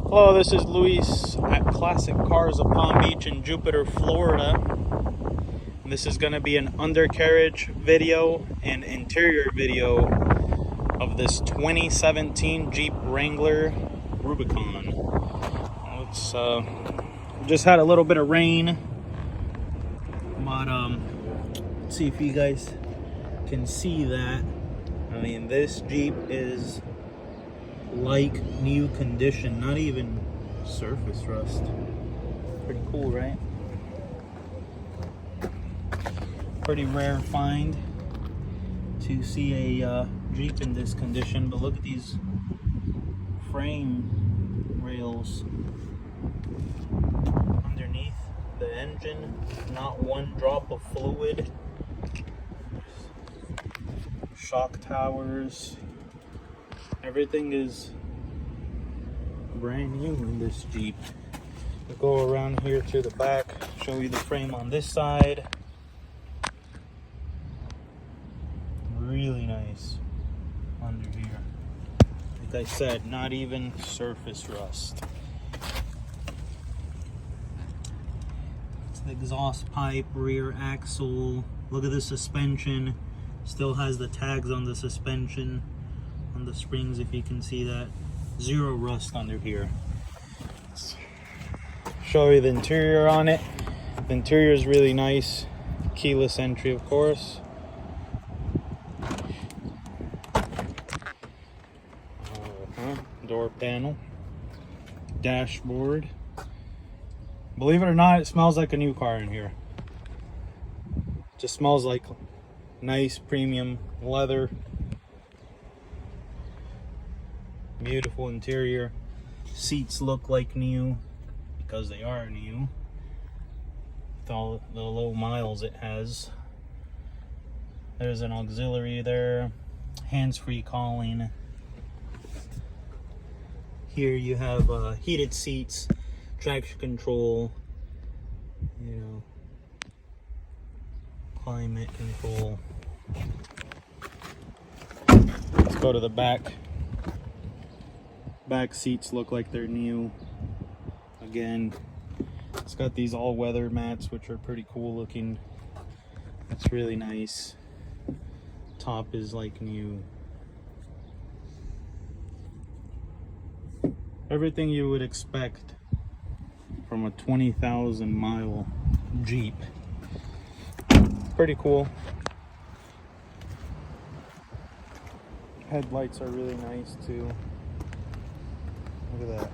Hello, this is Luis at Classic Cars of Palm Beach in Jupiter, Florida. And this is going to be an undercarriage video and interior video of this 2017 Jeep Wrangler Rubicon. It's just had a little bit of rain, but let's see if you guys can see that. I mean, this Jeep is like new condition, not even surface rust. Pretty cool, right? Pretty rare find to see a Jeep in this condition, but look at these frame rails underneath the engine. Not one drop of fluid. Shock towers. Everything is brand new in this Jeep. We'll go around here to the back, show you the frame on this side. Really nice under here. Like I said, not even surface rust. It's the exhaust pipe, rear axle. Look at the suspension. Still has the tags on the suspension. On the springs, if you can see that. Zero rust under here. Let's show you the interior on it. The interior is really nice. Keyless entry, of course. Door panel. Dashboard. Believe it or not, it smells like a new car in here. Just smells like nice premium leather. Beautiful interior. Seats look like new because they are new with all the low miles it has. There's an auxiliary there, hands-free calling. Here you have heated seats, traction control, you know, climate control. Let's go to the back. Back seats look like they're new. Again, it's got these all-weather mats, which are pretty cool looking. That's really nice. Top is like new. Everything you would expect from a 20,000 mile Jeep. Pretty cool. Headlights are really nice too. Look at that.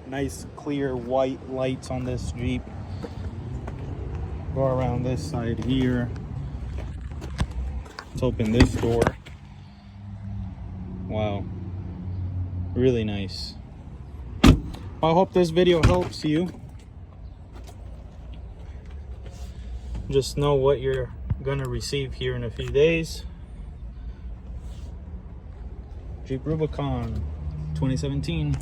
Nice clear white lights on this Jeep. Go around this side here. Let's open this door. Wow. Really nice. I hope this video helps you. Just know what you're gonna receive here in a few days. Jeep Rubicon 2017.